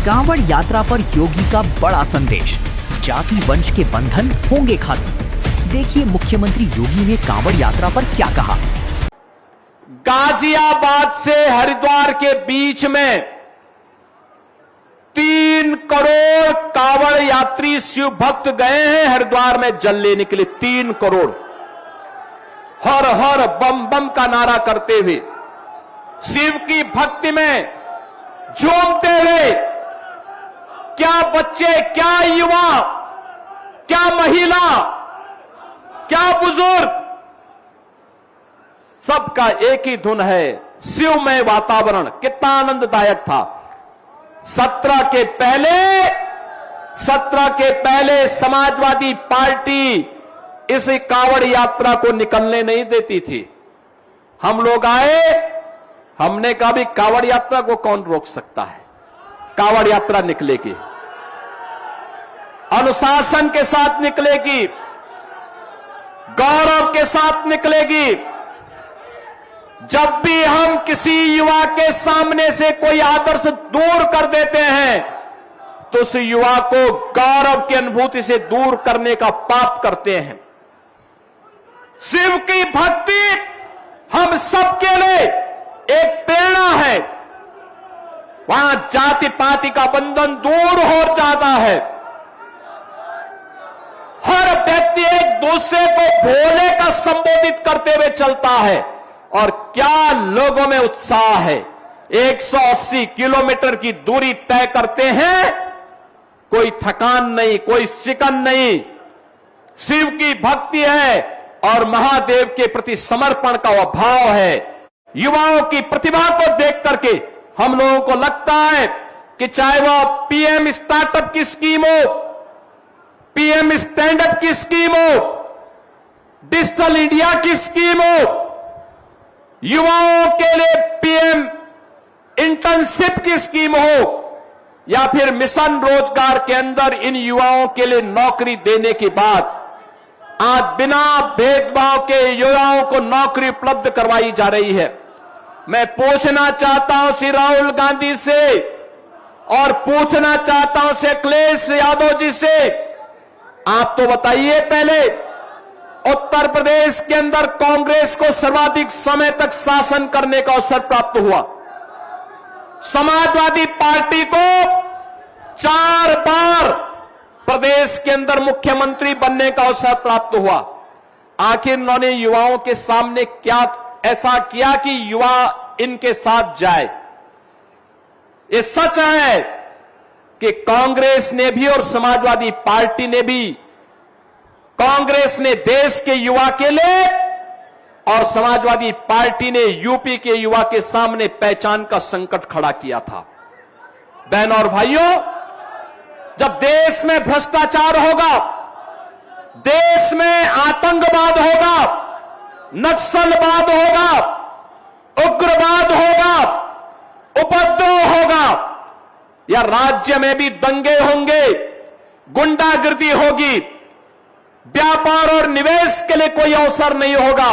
कांवड़ यात्रा पर योगी का बड़ा संदेश, जाति वंश के बंधन होंगे खत्म। देखिए मुख्यमंत्री योगी ने कांवड़ यात्रा पर क्या कहा। गाजियाबाद से हरिद्वार के बीच में 3 करोड़ कांवड़ यात्री शिव भक्त गए हैं हरिद्वार में जल लेने के लिए। 3 करोड़ हर हर बम बम का नारा करते हुए, शिव की भक्ति में झूमते हुए, क्या बच्चे, क्या युवा, क्या महिला, क्या बुजुर्ग, सबका एक ही धुन है, शिवमय वातावरण। कितना आनंददायक था। 17 के पहले समाजवादी पार्टी इस कांवड़ यात्रा को निकलने नहीं देती थी। हम लोग आए, हमने कहा भी कांवड़ यात्रा को कौन रोक सकता है। कांवड़ यात्रा निकलेगी, अनुशासन के साथ निकलेगी, गौरव के साथ निकलेगी। जब भी हम किसी युवा के सामने से कोई आदर्श दूर कर देते हैं तो उस युवा को गौरव की अनुभूति से दूर करने का पाप करते हैं। शिव की भक्ति हम सबके लिए एक प्रेरणा है। वहां जाति पाति का बंधन दूर हो जाता है। हर व्यक्ति एक दूसरे को भोले का संबोधित करते हुए चलता है। और क्या लोगों में उत्साह है। 180 किलोमीटर की दूरी तय करते हैं, कोई थकान नहीं, कोई शिकन नहीं। शिव की भक्ति है और महादेव के प्रति समर्पण का वह भाव है। युवाओं की प्रतिभा को देख करके हम लोगों को लगता है कि चाहे वह पीएम स्टार्टअप की स्कीम हो, पीएम स्टैंड अप की स्कीम हो, डिजिटल इंडिया की स्कीम हो, युवाओं के लिए पीएम इंटर्नशिप की स्कीम हो, या फिर मिशन रोजगार के अंदर इन युवाओं के लिए नौकरी देने के बाद आज बिना भेदभाव के युवाओं को नौकरी उपलब्ध करवाई जा रही है। मैं पूछना चाहता हूं श्री राहुल गांधी से और पूछना चाहता हूं श्री अखिलेश यादव जी से, आप तो बताइए, पहले उत्तर प्रदेश के अंदर कांग्रेस को सर्वाधिक समय तक शासन करने का अवसर प्राप्त हुआ। समाजवादी पार्टी को 4 बार प्रदेश के अंदर मुख्यमंत्री बनने का अवसर प्राप्त हुआ। आखिर उन्होंने युवाओं के सामने क्या ऐसा किया कि युवा इनके साथ जाए। ये सच है कि कांग्रेस ने भी और समाजवादी पार्टी ने भी, कांग्रेस ने देश के युवा के लिए और समाजवादी पार्टी ने यूपी के युवा के सामने पहचान का संकट खड़ा किया था। बहनों और भाइयों, जब देश में भ्रष्टाचार होगा, देश में आतंकवाद होगा, नक्सलवाद होगा, उग्रवाद होगा, उपद्रव होगा, या राज्य में भी दंगे होंगे, गुंडागिर्दी होगी, व्यापार और निवेश के लिए कोई अवसर नहीं होगा,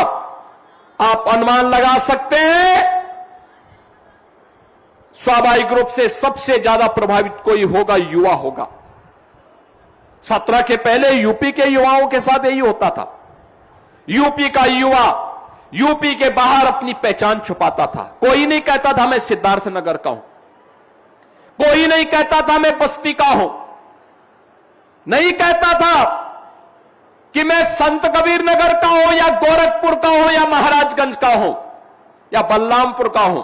आप अनुमान लगा सकते हैं स्वाभाविक रूप से सबसे ज्यादा प्रभावित कोई होगा, युवा होगा। 17 के पहले यूपी के युवाओं के साथ यही होता था। यूपी का युवा यूपी के बाहर अपनी पहचान छुपाता था। कोई नहीं कहता था मैं सिद्धार्थनगर का हूं, कोई नहीं कहता था मैं बस्ती का हूं, नहीं कहता था कि मैं संत कबीर नगर का हूं या गोरखपुर का हूं या महाराजगंज का हूं या बलरामपुर का हूं।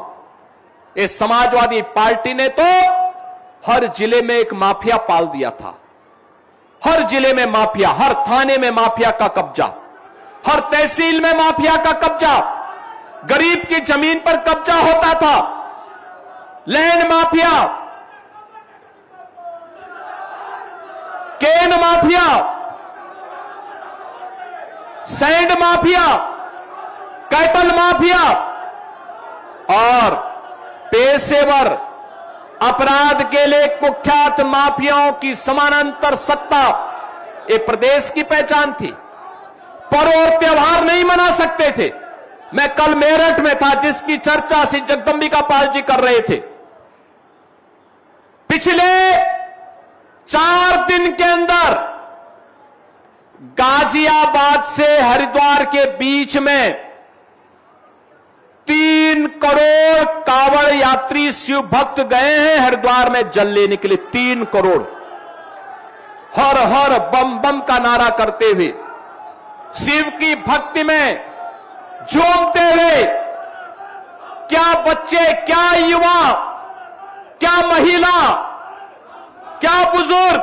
इस समाजवादी पार्टी ने तो हर जिले में एक माफिया पाल दिया था। हर जिले में माफिया, हर थाने में माफिया का कब्जा, हर तहसील में माफिया का कब्जा, गरीब की जमीन पर कब्जा होता था। Land mafia, cane mafia, sand mafia, cattle mafia और पेशेवर अपराध के लिए कुख्यात माफियाओं की समानांतर सत्ता ये प्रदेश की पहचान थी। पर्व और त्योहार नहीं मना सकते थे। मैं कल मेरठ में था जिसकी चर्चा श्री जगदंबिका पाल जी कर रहे थे। पिछले दिन के अंदर गाजियाबाद से हरिद्वार के बीच में 3 करोड़ कांवड़ यात्री शिव भक्त गए हैं हरिद्वार में जल लेने के लिए। 3 करोड़ हर हर बम बम का नारा करते हुए, शिव की भक्ति में झूमते हुए, क्या बच्चे, क्या युवा, क्या महिला, क्या बुजुर्ग,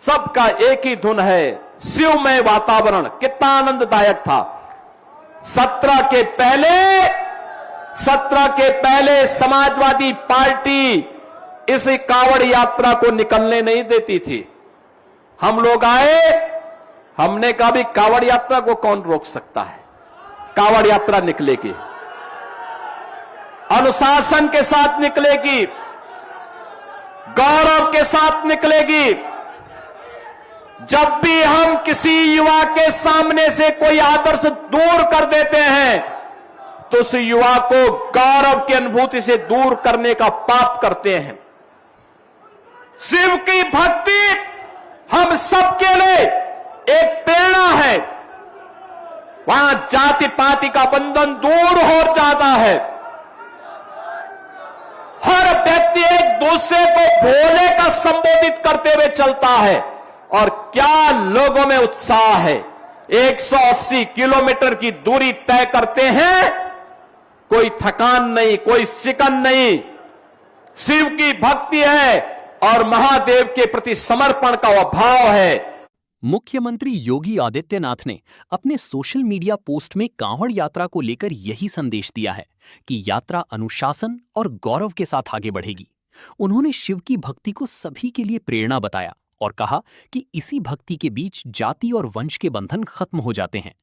सबका एक ही धुन है, शिवमय वातावरण। कितना आनंददायक था। 17 के पहले समाजवादी पार्टी इस कांवड़ यात्रा को निकलने नहीं देती थी। हम लोग आए, हमने कहा भी कांवड़ यात्रा को कौन रोक सकता है। कांवड़ यात्रा निकलेगी, अनुशासन के साथ निकलेगी, गौरव के साथ निकलेगी। जब भी हम किसी युवा के सामने से कोई आदर्श दूर कर देते हैं तो उस युवा को गौरव की अनुभूति से दूर करने का पाप करते हैं। शिव की भक्ति हम सबके लिए एक प्रेरणा है। वहां जाति पाति का बंधन दूर हो जाता है। हर व्यक्ति एक दूसरे को भोले का संबोधित करते हुए चलता है। और क्या लोगों में उत्साह है। 180 किलोमीटर की दूरी तय करते हैं, कोई थकान नहीं, कोई शिकन नहीं। शिव की भक्ति है और महादेव के प्रति समर्पण का वह भाव है। मुख्यमंत्री योगी आदित्यनाथ ने अपने सोशल मीडिया पोस्ट में कांवड़ यात्रा को लेकर यही संदेश दिया है कि यात्रा अनुशासन और गौरव के साथ आगे बढ़ेगी। उन्होंने शिव की भक्ति को सभी के लिए प्रेरणा बताया और कहा कि इसी भक्ति के बीच जाति और वंश के बंधन खत्म हो जाते हैं।